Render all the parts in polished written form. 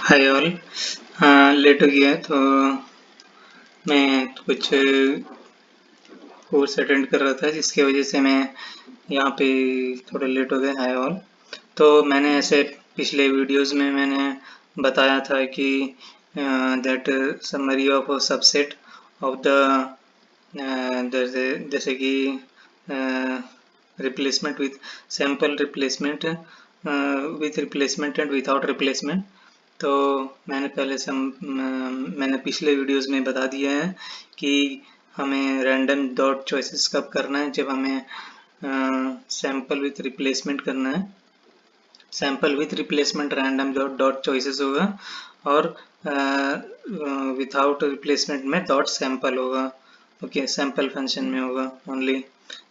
Hi all. Late हो गया है तो मैं कुछ कोर्स अटेंड कर रहा था जिसकी वजह से मैं यहाँ पे थोड़ा लेट हो गया। Hi all. तो मैंने ऐसे पिछले वीडियोस में मैंने बताया था कि that summary of subset of the जैसे कि replacement with sample replacement with replacement and without replacement. तो मैंने पिछले वीडियोस में बता दिया है कि हमें रैंडम डॉट चॉइसेस कब करना है, जब हमें सैम्पल विथ रिप्लेसमेंट करना है। Sample with replacement random dot choices होगा और विदाउट रिप्लेसमेंट में डॉट सैम्पल होगा। ओके, सैम्पल फंक्शन में होगा ओनली,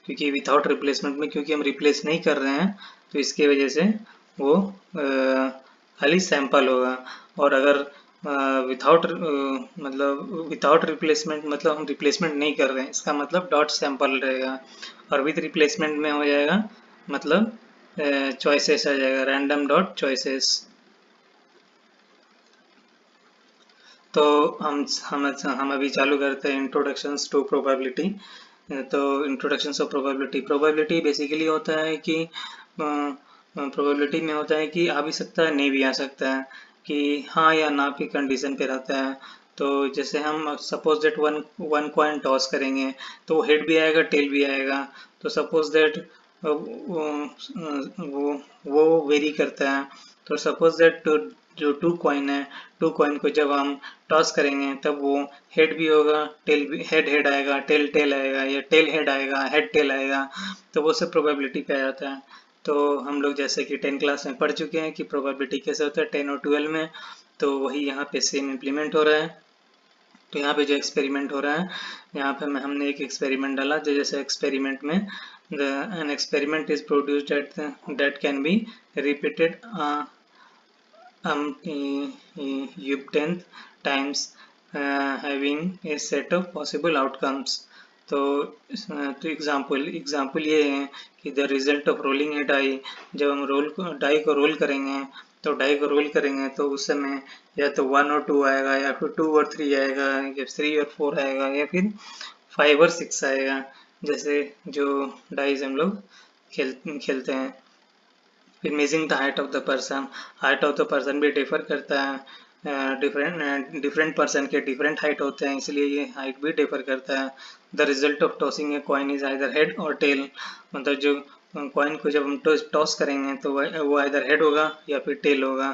क्योंकि विदाउट रिप्लेसमेंट में क्योंकि हम रिप्लेस नहीं कर रहे हैं तो इसकी वजह से वो खाली सैंपल होगा। और अगर विदाउट विदाउट रिप्लेसमेंट मतलब हम रिप्लेसमेंट नहीं कर रहे हैं, इसका मतलब डॉट सैंपल रहेगा। और विद रिप्लेसमेंट में हो जाएगा मतलब चॉइसेस आ जाएगा, रैंडम डॉट चॉइसेस। तो हम अभी चालू करते हैं इंट्रोडक्शंस टू प्रोबेबिलिटी। तो introductions of probability, probability basically होता है कि प्रोबेबिलिटी में होता है कि आ भी सकता है, नहीं भी आ सकता है, कि हाँ या ना की कंडीशन पे रहता है। तो जैसे हम suppose that one one coin toss करेंगे तो हेड भी आएगा टेल भी आएगा। तो सपोज दैट वो वेरी करता है। तो सपोज दैट जो टू कॉइन है, टू कॉइन को जब हम टॉस करेंगे तब वो हेड भी होगा, टेल भी, हेड हेड आएगा, टेल टेल आएगा, या टेल हेड आएगा, हेड टेल आएगा। तो वो सब प्रोबेबिलिटी पे आ जाता है। तो हम लोग जैसे कि 10 क्लास में पढ़ चुके हैं कि प्रोबेबिलिटी कैसे होता है 10 और 12 में। तो वही यहाँ पे सेम इम्प्लीमेंट हो रहा है। तो यहाँ पे जो एक्सपेरिमेंट हो रहा है, यहाँ पे हमने एक एक्सपेरिमेंट डाला, जो जैसे एक्सपेरिमेंट में an experiment is produced that can be repeated tenth times, having a set of possible outcomes. तो एग्जाम्पल ये है कि the result of rolling a die, जब हम डाई को रोल करेंगे तो उस समय या तो 1 और 2 आएगा, या फिर 2 और 3 आएगा, या 3 और 4 आएगा, या फिर 5 और 6 आएगा। जैसे जो डाइज हम लोग खेलते हैं। फिर measuring the height of the person भी डिफर करता है। डिफरेंट पर्सन के डिफरेंट हाइट होते हैं, इसलिए ये हाइट भी डिफर करता है। The result of tossing a coin is either head or tail, मतलब जो कॉइन को जब हम टॉस करेंगे तो वो आइदर हेड होगा या फिर टेल होगा।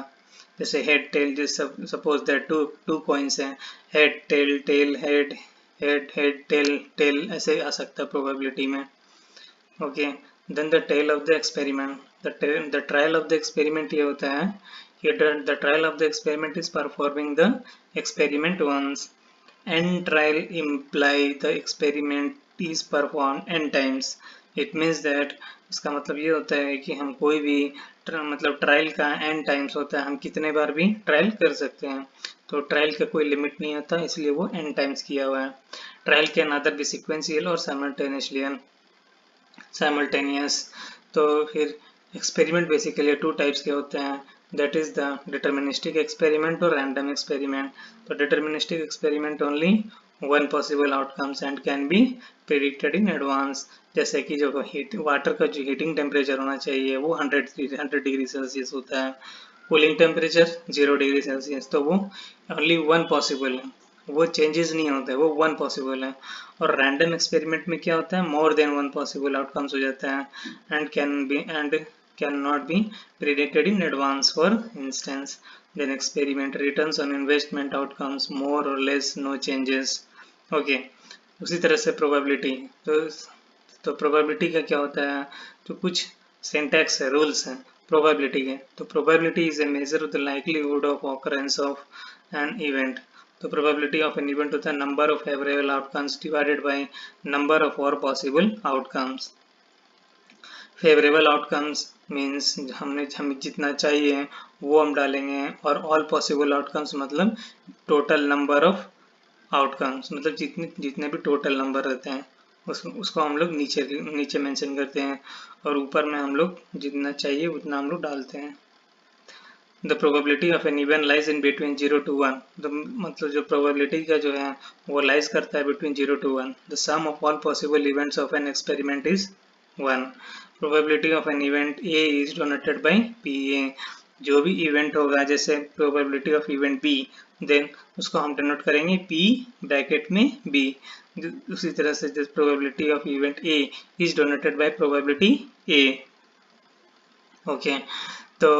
जैसे हेड टेल, जैसे सपोज दैट टू कॉइन्स हैं, head tail tail head, head head tail tail, ऐसे आ सकता है प्रोबेबिलिटी में। Okay, then the tail of the experiment, the trial of the experiment ये होता है कि the trial of the experiment is performing the experiment once. And trial imply the experiment is perform n times. It means that, इसका मतलब ये होता है कि हम कोई भी मतलब ट्रायल का एन टाइम्स होता है, हम कितने बार भी ट्रायल कर सकते हैं। तो ट्रायल का कोई लिमिट नहीं होता, इसलिए वो एन टाइम्स किया हुआ है। Trial can other be sequential or simultaneous. तो फिर एक्सपेरिमेंट बेसिकली 2 टाइप्स के होते हैं, that is the deterministic experiment और रैंडम एक्सपेरिमेंट। तो deterministic experiment only one possible outcomes and can be predicted in advance. जैसे कि जो वाटर का जो हीटिंग टेम्परेचर होना चाहिए वो 100 डिग्री सेल्सियस होता है, कूलिंग टेम्परेचर 0 डिग्री सेल्सियस। तो वो ओनली वन पॉसिबल है, वो चेंजेस नहीं होते, वो वन पॉसिबल है। और रैंडम एक्सपेरिमेंट में क्या होता है, more than one possible outcomes हो जाता है and can not be predicted in advance. For instance, then experiment returns on investment outcomes more और लेस, नो चेंजेस। ओके, उसी तरह से प्रोबेबिलिटी। तो प्रोबेबिलिटी का क्या होता है, तो कुछ सिंटैक्स है, रूल्स हैं प्रोबेबिलिटी के। तो probability is a measure of the likelihood of occurrence of an event. तो प्रोबेबिलिटी ऑफ एन इवेंट होता है number of favourable outcomes divided by number of all possible outcomes. Favourable outcomes means हमें जितना चाहिए वो हम डालेंगे, और ऑल पॉसिबल आउटकम्स मतलब टोटल नंबर ऑफ आउटकम्स, मतलब जितने भी टोटल नंबर रहते हैं उसको हम लोग नीचे मेंशन करते हैं, और ऊपर में हम लोग जितना चाहिए उतना हम लोग डालते हैं। The probability of an event lies in between 0 to 1, तो मतलब जो प्रोबेबिलिटी का जो है वो लाइज करता है between 0 to 1. The sum of all possible events of an experiment is 1. Probability of an event A is denoted by P A. जो भी इवेंट होगा, जैसे probability of event B, then उसको हम डिनोट करेंगे पी ब्रैकेट में B. उसी तरह से probability of event A is denoted bye probability A. Okay, तो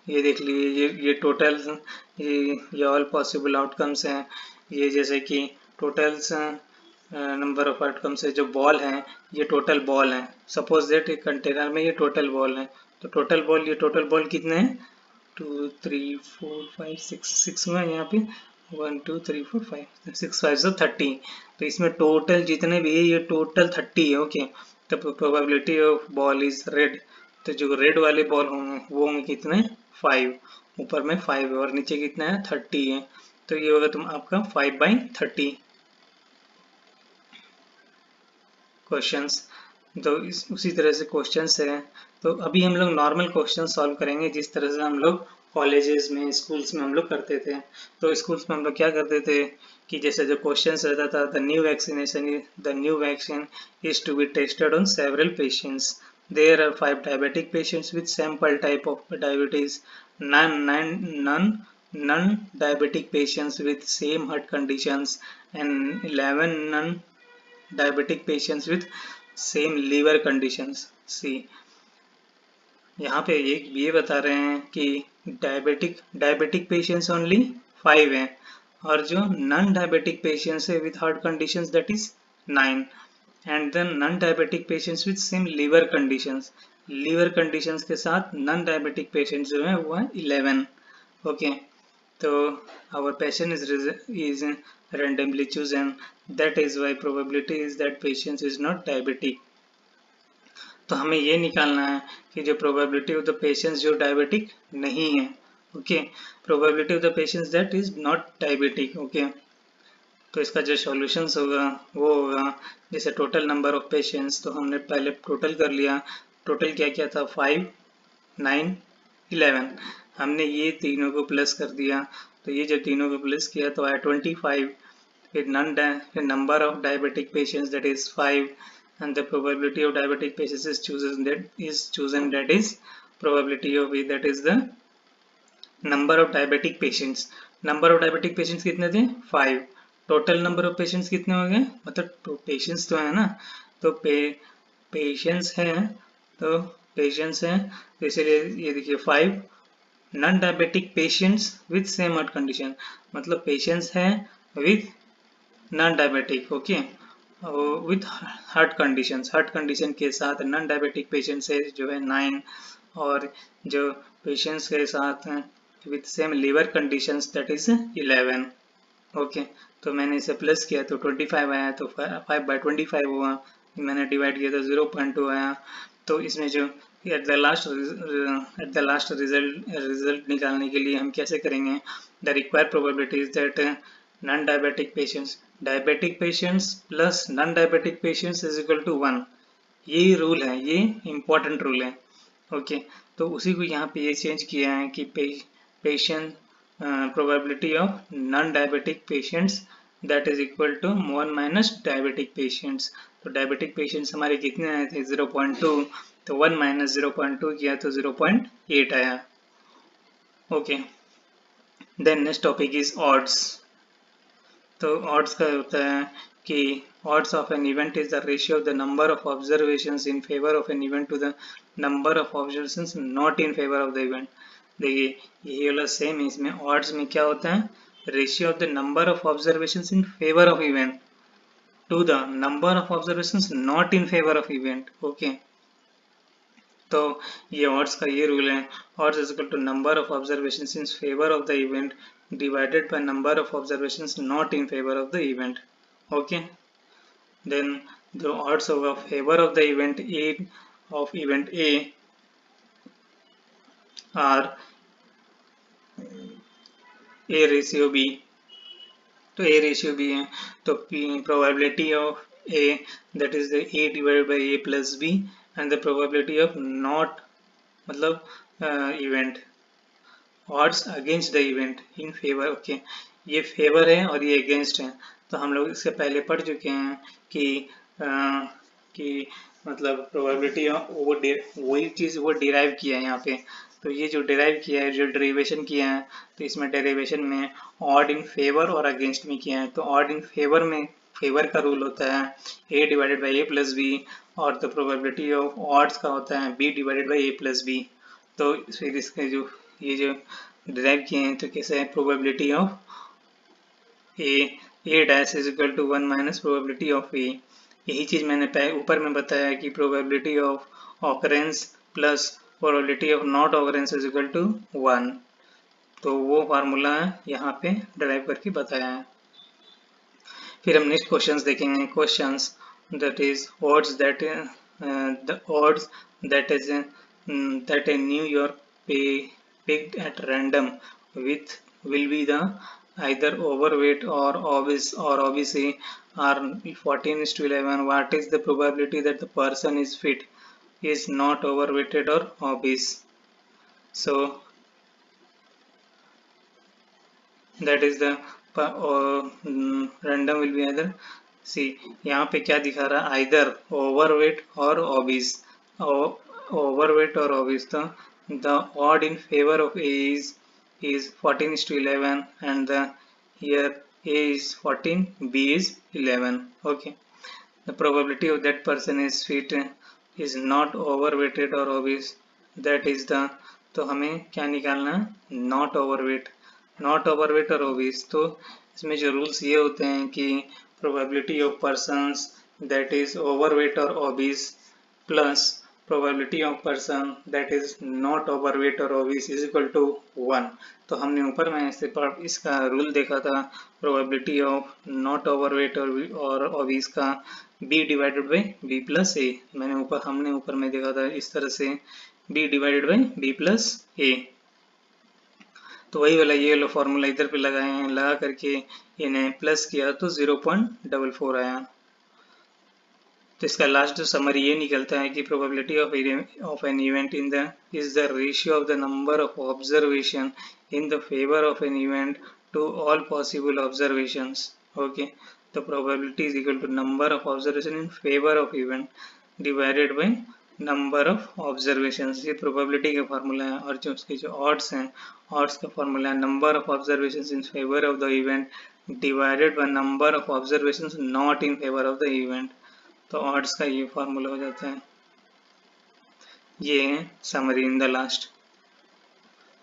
ये देख लीजिए, ये टोटल, ये ऑल पॉसिबल आउटकम्स हैं. ये जैसे कि टोटल्स नंबर ऑफ आउटकम्स है. जो बॉल हैं ये टोटल बॉल हैं. सपोज दैट एक कंटेनर में ये टोटल बॉल है, तो टोटल बॉल, ये टोटल बॉल कितने हैं, 2 3 4 5 6 हुआ यहाँ पे, 1 2 3 4 5 6 5 so 30. तो इसमें टोटल जितने भी है ये टोटल 30 है. ओके, तो probability of ball is red, तो जो रेड वाले बॉल होंगे वो होंगे कितने, 5. ऊपर में 5 है और नीचे कितना है, 30 है. तो ये होगा तुम आपका 5/30 क्वेश्चंस. तो उसी तरह से क्वेश्चंस है. तो अभी हम लोग नॉर्मल क्वेश्चन सॉल्व करेंगे जिस तरह से हम लोग कॉलेजेस में, स्कूल्स में हम लोग करते थे. तो स्कूल्स में हम लोग क्या करते थे कि जैसे जो क्वेश्चंस रहता था, the new vaccine is to be tested on several patients. There are 5 diabetic patients with sample type of diabetes, non-diabetic patients with same heart conditions, and 11 non-diabetic patients with same liver conditions. See, यहाँ पे ये बता रहे हैं कि diabetic patients only 5 हैं, और जो नॉन डायबिटिक पेशेंट्स है with heart conditions that is 9, and then non diabetic patients with same liver conditions के साथ नॉन डायबिटिक पेशेंट्स जो है वो है 11. ओके, तो our patient is randomly chosen, that is why probability is that patient is not diabetic. तो हमें ये निकालना है कि जो प्रोबेबिलिटी ऑफ द पेशेंट्स जो डायबिटिक नहीं है. Okay, probability of the patients that is not diabetic. Okay, तो इसका जो सॉल्यूशंस होगा वो होगा जैसे टोटल नंबर ऑफ पेशेंट्स, तो हमने पहले टोटल कर लिया. टोटल क्या क्या था, 5 9 11. हमने ये तीनों को प्लस कर दिया, तो ये जब तीनों को प्लस किया तो आया 25. फिर number of diabetic patients that is 5, and the probability of diabetic patients is chosen, that is probability of A, that is the number of diabetic patients. number of diabetic patients कितने थे, 5. total number of patients कितने हो गए, मतलब तो patients तो है ना, तो patients हैं, तो इसलिए ये देखिए 5 non diabetic patients with same heart condition, मतलब पेशेंट्स हैं with non diabetic. Okay, with heart condition के साथ नॉन डायबिटिक पेशेंट से जो है 9, और जो पेशेंट्स के साथ with same liver conditions that is 11. Okay, तो मैंने इसे प्लस किया तो 25 आया, तो 5/25 हुआ. मैंने डिवाइड किया तो 0.2 आया. तो इसमें जो एट द लास्ट रिजल्ट निकालने के लिए हम कैसे करेंगे, the required probability is that non diabetic patients plus non diabetic patients is equal to 1. ये रूल है, ये इम्पोर्टेंट रूल है. ओके, तो उसी को यहाँ पे ये चेंज किया है कि patient probability of non diabetic patients that is equal to 1 minus diabetic patients. तो डायबिटिक पेशेंट्स हमारे कितने आए थे, 0.2, तो 1 माइनस 0.2 किया तो 0.8 आया. Okay, then next topic is odds. तो ऑड्स का होता है कि odds of an event is the ratio of the number of observations in favor of an event to the number of observations not in favor of the event. देखिए ये वाला same है, इसमें odds में क्या होता है, ratio of the number of observations in favor of event to the number of observations not in favor of event. Okay, तो ये odds का ये रूल है, odds is equal to number of observations in favor of the event divided by number of observations not in favor of the event. Okay, then the odds of favor of the event A are A ratio B. तो A ratio B है, तो probability of A, that is the A divided by A plus B, and the probability of not मतलब event. odds against the event in favor. Okay, ये favour है और ये against है, तो हम लोग इससे पहले पढ़ चुके हैं कि मतलब प्रोबेबिलिटी वो वही चीज़ वो डिराइव किया है यहाँ पे। तो ये जो डिराइव किया है, जो डेरिवेशन किया है, तो इसमें डेरिवेशन में ऑड इन फेवर और अगेंस्ट में किया है। तो ऑड इन फेवर में फेवर का रूल होता है a divided by a plus B, और द प्रोबेबिलिटी ऑफ ऑड्स का होता है b divided by a plus B. तो फिर इसके जो ये जो डिराइव किए हैं तो कैसे है, probability of a dash is equal to 1 minus probability of a। यही चीज मैंने ऊपर में बताया कि probability of occurrence plus probability of not occurrence is equal to 1। तो वो फार्मूला यहाँ पे डिराइव करके बताया है। फिर हम नेक्स्ट क्वेश्चंस देखेंगे। Questions that is odds the odds that a New York picked at random with will be the either overweight or obese are 14:11. What is the probability that the person is fit, is not overweighted or obese? So that is the random will be either, see यहाँ पे क्या दिखा रहा है, either overweight or obese, overweight or obese। तो the odd in favor of A is 14:11 and the here A is 14, B is 11। okay, the probability of that person is fit is not overweighted or obese, that is the, तो हमें क्या निकालना है, not overweight, not overweight और obese. तो इसमें जो rules ये होते हैं कि probability of persons that is overweight और obese plus probability of person that is not overweight और ओबीस इज इक्वल टू 1। तो हमने ऊपर में इसका रूल देखा था, प्रोबेबिलिटी ऑफ नॉट ओवरवेट और ओबीस का b divided by b plus a. हमने ऊपर में देखा था इस तरह से b divided by b plus ए। तो वही वाला ये वाला फॉर्मूला इधर पे लगाए हैं, लगा करके इन्हें प्लस किया तो 0.44 आया। तो इसका लास्ट जो समरी ये निकलता है कि probability of an event in the is the ratio of the number of observation in the favour of an event to all possible observations. Okay, तो probability is equal to number of observation in favour of event divided by number of observations. ये probability का formula है। और जो उसके जो odds हैं, odds का फार्मूला है number of observations in favour of the event divided by number of observations not in favour of the event. तो ऑड्स का ये फार्मूला हो जाता है। ये है summary in the last.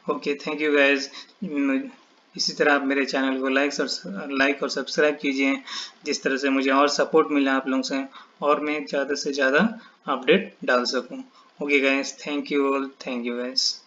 Okay, thank you guys. इसी तरह आप मेरे चैनल को लाइक और सब्सक्राइब कीजिए, जिस तरह से मुझे और सपोर्ट मिला आप लोगों से और मैं ज़्यादा से ज़्यादा अपडेट डाल सकूं। Okay guys, thank you all, thank you guys.